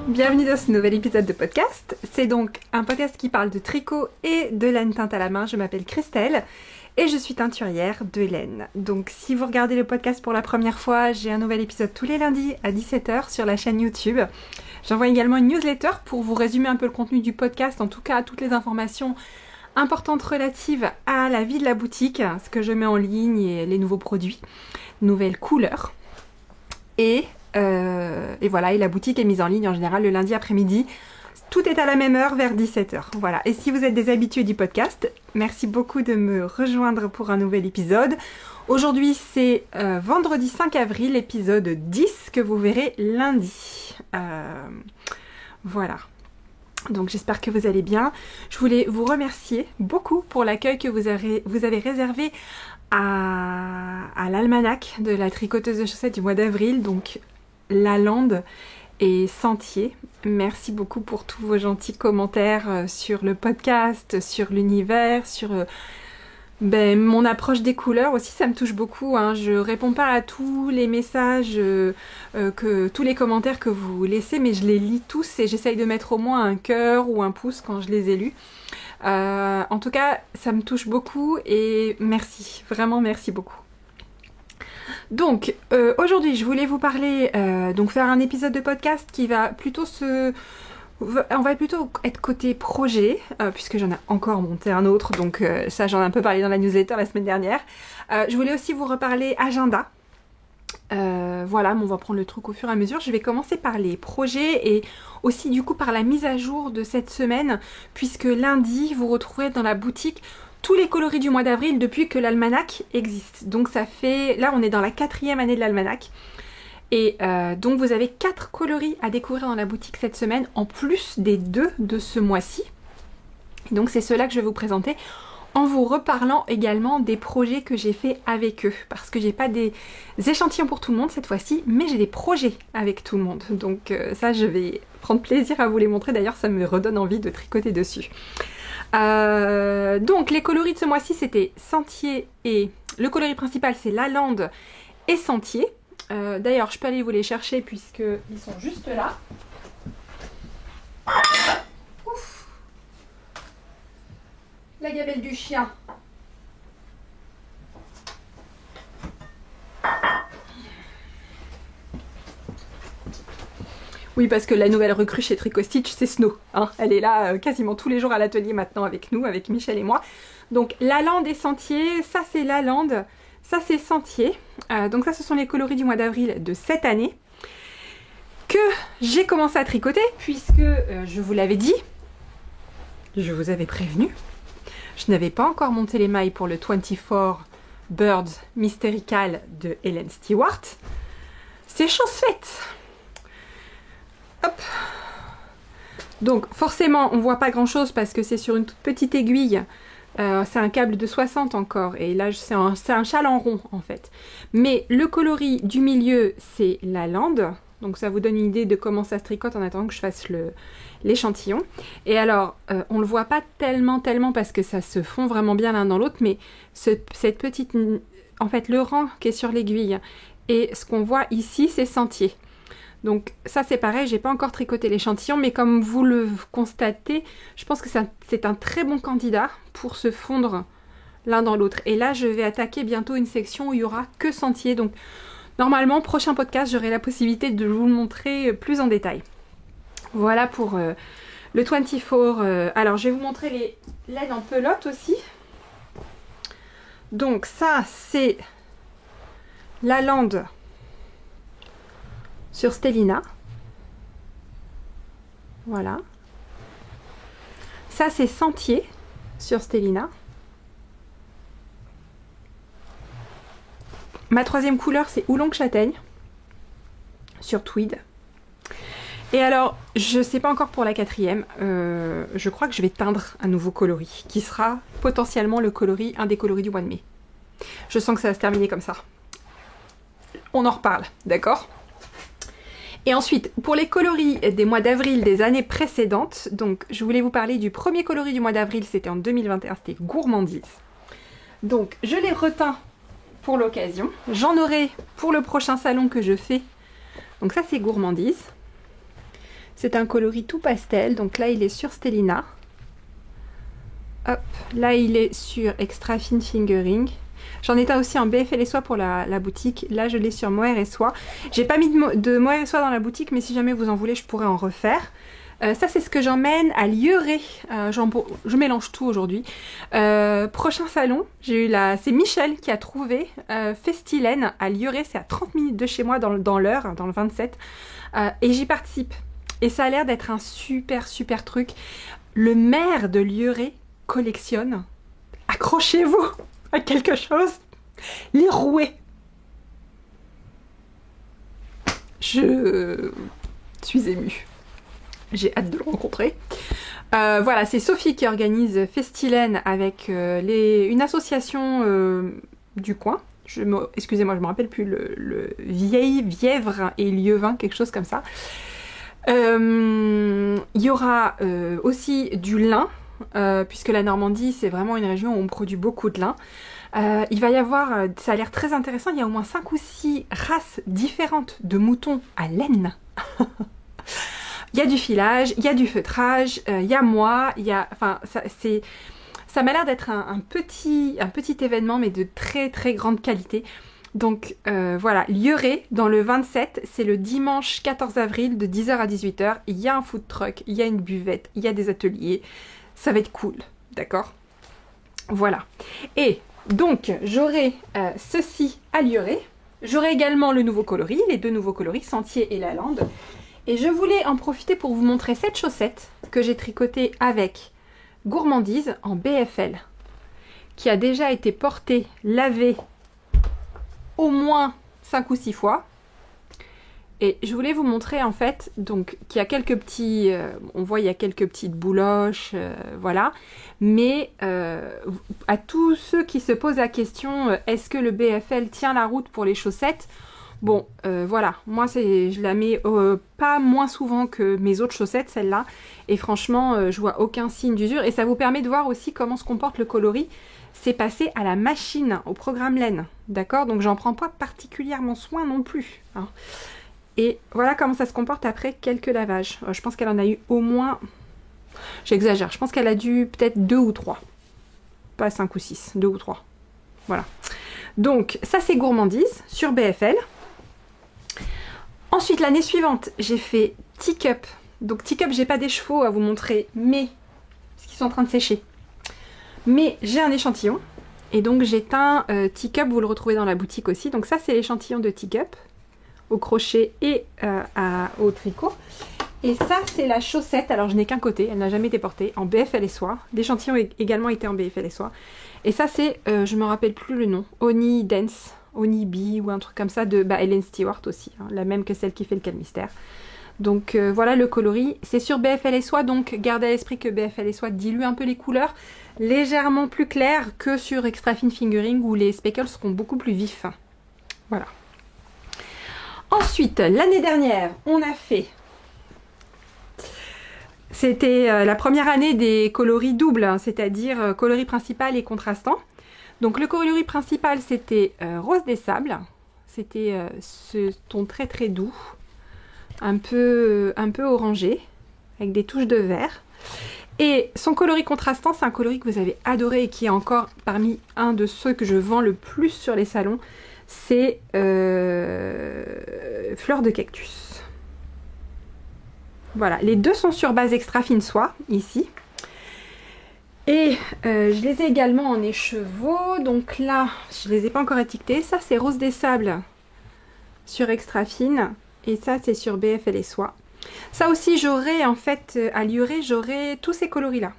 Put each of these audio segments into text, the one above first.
Bienvenue dans ce nouvel épisode de podcast. C'est donc un podcast qui parle de tricot et de laine teinte à la main. Je m'appelle Christelle et je suis teinturière de laine. Donc si vous regardez le podcast pour la première fois, j'ai un nouvel épisode tous les lundis à 17h sur la chaîne YouTube. J'envoie également une newsletter pour vous résumer un peu le contenu du podcast, en tout cas toutes les informations importantes relatives à la vie de la boutique, ce que je mets en ligne et les nouveaux produits, nouvelles couleurs. Et voilà, et la boutique est mise en ligne en général le lundi après-midi. Tout est à la même heure, vers 17h. Voilà. Et si vous êtes des habitués du podcast, merci beaucoup de me rejoindre pour un nouvel épisode. Aujourd'hui, c'est vendredi 5 avril, épisode 10, que vous verrez lundi. Voilà. Donc j'espère que vous allez bien. Je voulais vous remercier beaucoup pour l'accueil que vous avez réservé à l'almanach de la tricoteuse de chaussettes du mois d'avril, donc Lalande et Sentier. Merci beaucoup pour tous vos gentils commentaires sur le podcast, sur l'univers, sur mon approche des couleurs aussi, ça me touche beaucoup. Je réponds pas à tous les messages, tous les commentaires que vous laissez, mais je les lis tous et j'essaye de mettre au moins un cœur ou un pouce quand je les ai lus. En tout cas, ça me touche beaucoup et merci, vraiment merci beaucoup. Donc, aujourd'hui, je voulais vous parler, faire un épisode de podcast qui va plutôt on va plutôt être côté projet, puisque j'en ai encore monté un autre, donc ça j'en ai un peu parlé dans la newsletter la semaine dernière. Je voulais aussi vous reparler agenda. Voilà, mais on va prendre le truc au fur et à mesure. Je vais commencer par les projets et aussi du coup par la mise à jour de cette semaine, puisque lundi, vous retrouverez dans la boutique tous les coloris du mois d'avril depuis que l'almanach existe. Donc ça fait, là on est dans la 4e année de l'almanach. Et donc vous avez 4 coloris à découvrir dans la boutique cette semaine, en plus des 2 de ce mois-ci. Donc c'est ceux-là que je vais vous présenter, en vous reparlant également des projets que j'ai fait avec eux. Parce que j'ai pas des échantillons pour tout le monde cette fois-ci, mais j'ai des projets avec tout le monde. Donc ça je vais prendre plaisir à vous les montrer, d'ailleurs ça me redonne envie de tricoter dessus. Donc les coloris de ce mois-ci c'était Sentier et le coloris principal c'est Lalande et Sentier. D'ailleurs je peux aller vous les chercher puisqu'ils sont juste là. Ouf. La gamelle du chien. Oui, parce que la nouvelle recrue chez Tricot Stitch, c'est Snow. Elle est là quasiment tous les jours à l'atelier maintenant avec nous, avec Michel et moi. Donc Lalande et Sentier, ça c'est Lalande, ça c'est Sentier. Donc ça ce sont les coloris du mois d'avril de cette année que j'ai commencé à tricoter puisque je vous l'avais dit, je vous avais prévenu, je n'avais pas encore monté les mailles pour le 24 Birds Mystical de Helen Stewart. C'est chose faite. Hop. Donc forcément on voit pas grand chose parce que c'est sur une toute petite aiguille, c'est un câble de 60 encore et là c'est un châle en rond en fait, mais le coloris du milieu c'est Lalande, donc ça vous donne une idée de comment ça se tricote en attendant que je fasse l'échantillon. Et alors on le voit pas tellement parce que ça se fond vraiment bien l'un dans l'autre, mais cette petite, en fait le rang qui est sur l'aiguille et ce qu'on voit ici c'est Sentier. Donc ça c'est pareil, j'ai pas encore tricoté l'échantillon, mais comme vous le constatez, je pense que c'est un très bon candidat pour se fondre l'un dans l'autre. Et là je vais attaquer bientôt une section où il y aura que Sentier, donc normalement prochain podcast j'aurai la possibilité de vous le montrer plus en détail. Voilà pour le 24. Alors je vais vous montrer les laines en pelote aussi. Donc ça c'est Lalande sur Stellina. Voilà. Ça c'est Sentier sur Stellina. Ma troisième couleur c'est Oolong Châtaigne sur Tweed. Et alors, je sais pas encore pour la 4e, je crois que je vais teindre un nouveau coloris qui sera potentiellement un des coloris du mois de mai. Je sens que ça va se terminer comme ça. On en reparle, d'accord ? Et ensuite, pour les coloris des mois d'avril des années précédentes, donc je voulais vous parler du premier coloris du mois d'avril, c'était en 2021, c'était Gourmandise. Donc je l'ai reteint pour l'occasion, j'en aurai pour le prochain salon que je fais. Donc ça c'est Gourmandise. C'est un coloris tout pastel, donc là il est sur Stellina. Hop, là il est sur Extra Fine Fingering. J'en ai un aussi en BFL et Soie pour la boutique. Là je l'ai sur Mohair et Soie. J'ai pas mis de Mohair et Soie dans la boutique, mais si jamais vous en voulez, je pourrais en refaire. Ça c'est ce que j'emmène à Lieuret. Je mélange tout aujourd'hui. Prochain salon, c'est Michel qui a trouvé Festilène à Lieuret. C'est à 30 minutes de chez moi dans l'heure, dans le 27. Et j'y participe. Et ça a l'air d'être un super truc. Le maire de Lieuret collectionne, accrochez-vous à quelque chose, les rouets. Je suis émue. J'ai hâte de le rencontrer. Voilà, c'est Sophie qui organise Festilène avec une association du coin. Excusez-moi, je me rappelle plus le Vièvre et Lieuvin, quelque chose comme ça. Il y aura aussi du lin, puisque la Normandie, c'est vraiment une région où on produit beaucoup de lin. Il va y avoir, ça a l'air très intéressant, il y a au moins 5 ou 6 races différentes de moutons à laine. Il y a du filage, il y a du feutrage, il y a moi, il y a... Enfin, ça m'a l'air d'être un petit événement, mais de très grande qualité. Donc voilà, Lieuret, dans le 27, c'est le dimanche 14 avril de 10h à 18h. Il y a un food truck, il y a une buvette, il y a des ateliers. Ça va être cool, d'accord? Voilà. Et donc, j'aurai ceci à Lieuret. J'aurai également le nouveau coloris, les 2 nouveaux coloris, Sentier et La Lande. Et je voulais en profiter pour vous montrer cette chaussette que j'ai tricotée avec Gourmandise en BFL, qui a déjà été portée, lavée au moins 5 ou 6 fois. Et je voulais vous montrer en fait, donc qu'il y a quelques petits, on voit il y a quelques petites bouloches, voilà. Mais à tous ceux qui se posent la question, est-ce que le BFL tient la route pour les chaussettes? Bon, voilà, moi je la mets pas moins souvent que mes autres chaussettes, celle-là. Et franchement, je vois aucun signe d'usure. Et ça vous permet de voir aussi comment se comporte le coloris. C'est passé à la machine, au programme laine, d'accord? Donc j'en prends pas particulièrement soin non plus, hein. Et voilà comment ça se comporte après quelques lavages. Je pense qu'elle en a eu au moins... J'exagère, je pense qu'elle a dû peut-être 2 ou 3. Pas 5 ou 6, 2 ou 3. Voilà. Donc ça c'est Gourmandise sur BFL. Ensuite l'année suivante, j'ai fait Teacup. Donc Teacup, j'ai pas d'écheveau à vous montrer, mais... parce qu'ils sont en train de sécher. Mais j'ai un échantillon. Et donc j'ai teint Teacup, vous le retrouvez dans la boutique aussi. Donc ça c'est l'échantillon de Teacup, au crochet et au tricot. Et ça c'est la chaussette, alors je n'ai qu'un côté, elle n'a jamais été portée, en BFL et Soie. L'échantillon a également été en BFL et Soie. Et ça c'est, je me rappelle plus le nom, Oni Dance, Oni Bee ou un truc comme ça de Helen Stewart aussi, hein, la même que celle qui fait le calmystère. Donc voilà le coloris, c'est sur BFL et Soie, donc gardez à l'esprit que BFL et Soie dilue un peu les couleurs, légèrement plus claires que sur Extra Fine Fingering où les speckles seront beaucoup plus vifs. Voilà. Ensuite, l'année dernière, on a fait... C'était la première année des coloris doubles, hein, c'est-à-dire coloris principal et contrastant. Donc le coloris principal, c'était Rose des Sables. C'était ce ton très doux, un peu orangé, avec des touches de vert. Et son coloris contrastant, c'est un coloris que vous avez adoré et qui est encore parmi un de ceux que je vends le plus sur les salons. C'est Fleur de Cactus. Voilà, les deux sont sur base extra fine soie, ici. Et je les ai également en écheveau. Donc là, je ne les ai pas encore étiquetés. Ça, c'est Rose des Sables sur extra fine. Et ça, c'est sur BFL et Soie. Ça aussi, j'aurai en fait, à Lieuret, j'aurai tous ces coloris-là.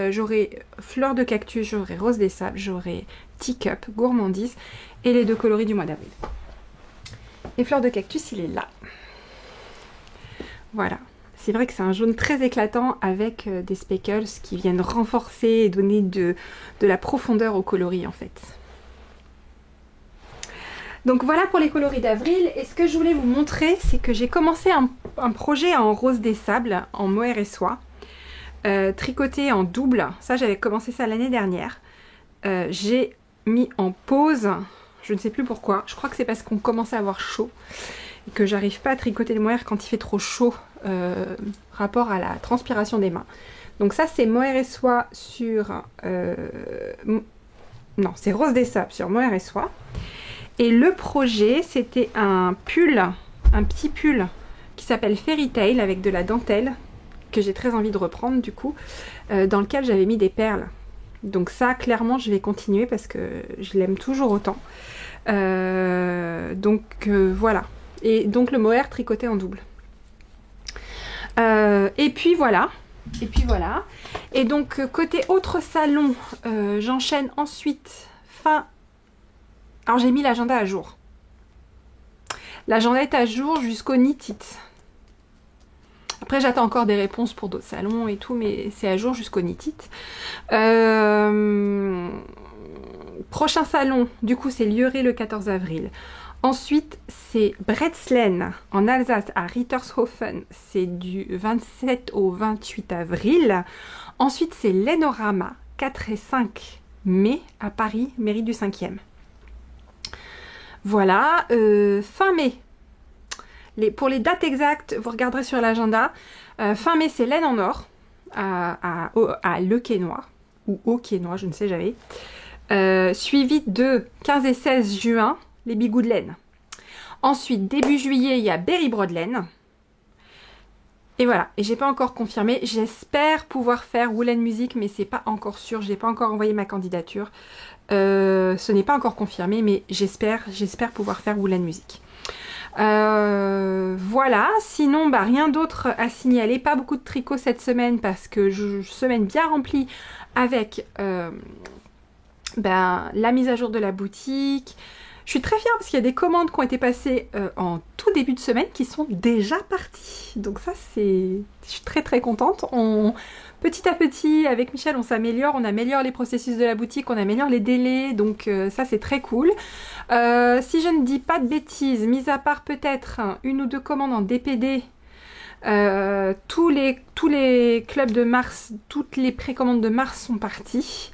J'aurai Fleur de Cactus, j'aurai Rose des Sables, j'aurai Teacup, Gourmandise et les deux coloris du mois d'avril. Et Fleur de Cactus, il est là. Voilà. C'est vrai que c'est un jaune très éclatant avec des speckles qui viennent renforcer et donner de la profondeur au coloris en fait. Donc voilà pour les coloris d'avril. Et ce que je voulais vous montrer, c'est que j'ai commencé un projet en Rose des Sables, en mohair et soie, tricoté en double. Ça, j'avais commencé ça l'année dernière. J'ai mis en pause, je ne sais plus pourquoi. Je crois que c'est parce qu'on commence à avoir chaud. Que j'arrive pas à tricoter le mohair quand il fait trop chaud rapport à la transpiration des mains. Donc ça c'est Mohair et Soie sur... non, c'est Rose des Sables sur Mohair et Soie. Et le projet, c'était un pull, un petit pull qui s'appelle Fairy Tail avec de la dentelle, que j'ai très envie de reprendre du coup, dans lequel j'avais mis des perles. Donc ça, clairement, je vais continuer parce que je l'aime toujours autant. Voilà. Et donc le mohair tricoté en double. Et puis voilà. Et donc côté autre salon, j'enchaîne ensuite Alors j'ai mis l'agenda à jour. L'agenda est à jour jusqu'au Knit It. Après j'attends encore des réponses pour d'autres salons et tout, mais c'est à jour jusqu'au Knit It. Prochain salon, du coup c'est Lieuret le 14 avril. Ensuite, c'est Bretzlen en Alsace à Rittershofen. C'est du 27 au 28 avril. Ensuite, c'est Lenorama 4 et 5 mai à Paris, mairie du 5e. Voilà, fin mai. Pour les dates exactes, vous regarderez sur l'agenda. Fin mai, c'est Laine en Or à Le Quesnoy ou au Quesnoy, je ne sais jamais. Suivi de 15 et 16 juin. Les bigoux de laine. Ensuite, début juillet, il y a Berry Broadlaine. Et voilà, et j'ai pas encore confirmé. J'espère pouvoir faire Woolen Music, mais c'est pas encore sûr. Je n'ai pas encore envoyé ma candidature. Ce n'est pas encore confirmé, mais j'espère pouvoir faire Woolen Music. Voilà, sinon rien d'autre à signaler. Pas beaucoup de tricot cette semaine parce que semaine bien remplie avec la mise à jour de la boutique. Je suis très fière parce qu'il y a des commandes qui ont été passées en tout début de semaine qui sont déjà parties. Donc ça, je suis très très contente. Petit à petit, avec Michel, on s'améliore. On améliore les processus de la boutique, on améliore les délais. Donc ça, c'est très cool. Si je ne dis pas de bêtises, mis à part peut-être une ou deux commandes en DPD, tous les clubs de mars, toutes les précommandes de mars sont parties.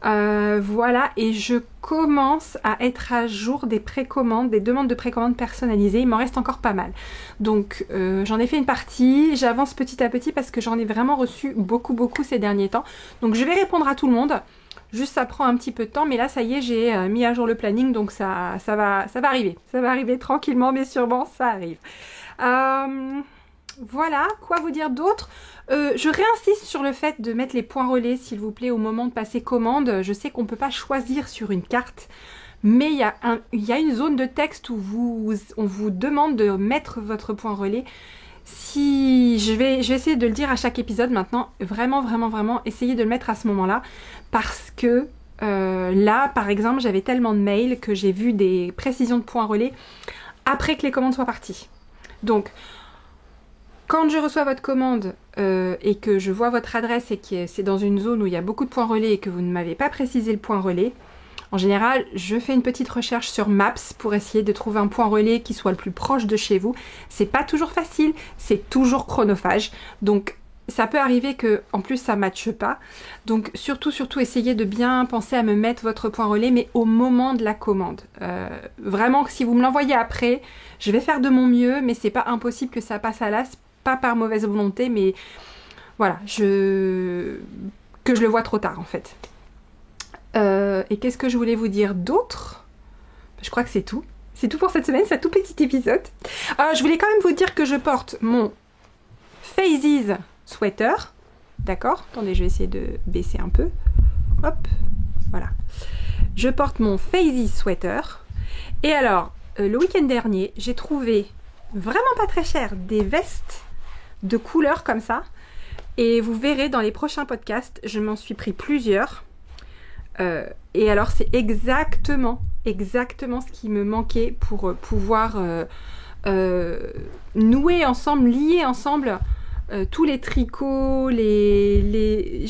Voilà, et je commence à être à jour des précommandes, des demandes de précommandes personnalisées. Il m'en reste encore pas mal. Donc j'en ai fait une partie, j'avance petit à petit parce que j'en ai vraiment reçu beaucoup ces derniers temps. Donc je vais répondre à tout le monde. Juste ça prend un petit peu de temps, mais là ça y est, j'ai mis à jour le planning, donc ça va arriver. Ça va arriver tranquillement, mais sûrement ça arrive. Voilà, quoi vous dire d'autre? Je réinsiste sur le fait de mettre les points relais, s'il vous plaît, au moment de passer commande. Je sais qu'on ne peut pas choisir sur une carte, mais il y a une zone de texte où on vous demande de mettre votre point relais. Je vais essayer de le dire à chaque épisode maintenant. Vraiment, essayez de le mettre à ce moment-là. Parce que là, par exemple, j'avais tellement de mails que j'ai vu des précisions de points relais après que les commandes soient parties. Donc, quand je reçois votre commande et que je vois votre adresse et que c'est dans une zone où il y a beaucoup de points relais et que vous ne m'avez pas précisé le point relais, en général, je fais une petite recherche sur Maps pour essayer de trouver un point relais qui soit le plus proche de chez vous. C'est pas toujours facile, c'est toujours chronophage. Donc, ça peut arriver que, en plus, ça ne matche pas. Donc, surtout, essayez de bien penser à me mettre votre point relais, mais au moment de la commande. Vraiment, si vous me l'envoyez après, je vais faire de mon mieux, mais c'est pas impossible que ça passe à l'as. Pas par mauvaise volonté, mais voilà, que je le vois trop tard en fait. Et qu'est-ce que je voulais vous dire d'autre? Je crois que c'est tout. C'est tout pour cette semaine, c'est un tout petit épisode. Je voulais quand même vous dire que je porte mon Phases sweater. D'accord? Attendez, je vais essayer de baisser un peu. Hop, voilà. Je porte mon Phases sweater. Et alors, le week-end dernier, j'ai trouvé vraiment pas très cher des vestes de couleurs comme ça, et vous verrez dans les prochains podcasts, je m'en suis pris plusieurs, et alors c'est exactement ce qui me manquait pour pouvoir nouer ensemble, lier ensemble tous les tricots, j'ai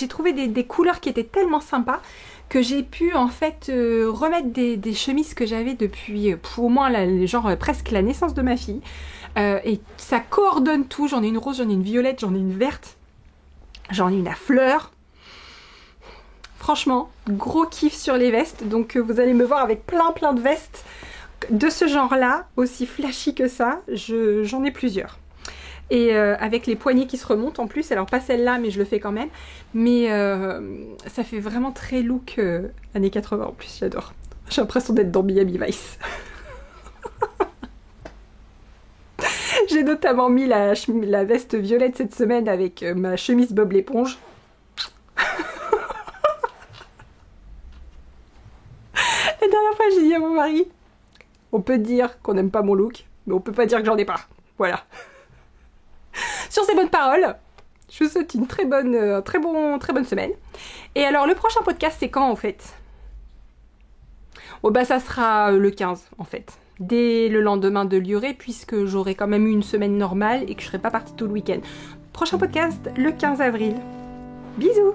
trouvé des couleurs qui étaient tellement sympas que j'ai pu en fait remettre des chemises que j'avais depuis au moins presque la naissance de ma fille. Et ça coordonne tout. J'en ai une rose, j'en ai une violette, j'en ai une verte, j'en ai une à fleurs. Franchement, gros kiff sur les vestes. Donc vous allez me voir avec plein de vestes de ce genre-là, aussi flashy que ça, j'en ai plusieurs. Et avec les poignées qui se remontent en plus, alors pas celle-là, mais je le fais quand même. Mais ça fait vraiment très look années 80 en plus, j'adore. J'ai l'impression d'être dans Miami Vice. J'ai notamment mis la veste violette cette semaine avec ma chemise Bob l'éponge. La dernière fois, j'ai dit à mon mari, on peut dire qu'on n'aime pas mon look, mais on peut pas dire que j'en ai pas. Voilà. Sur ces bonnes paroles, je vous souhaite une très bonne semaine. Et alors, le prochain podcast, c'est quand en fait? Oh bah ça sera le 15 en fait. Dès le lendemain de Lioré, puisque j'aurai quand même eu une semaine normale et que je serai pas partie tout le week-end. Prochain podcast, le 15 avril. Bisous!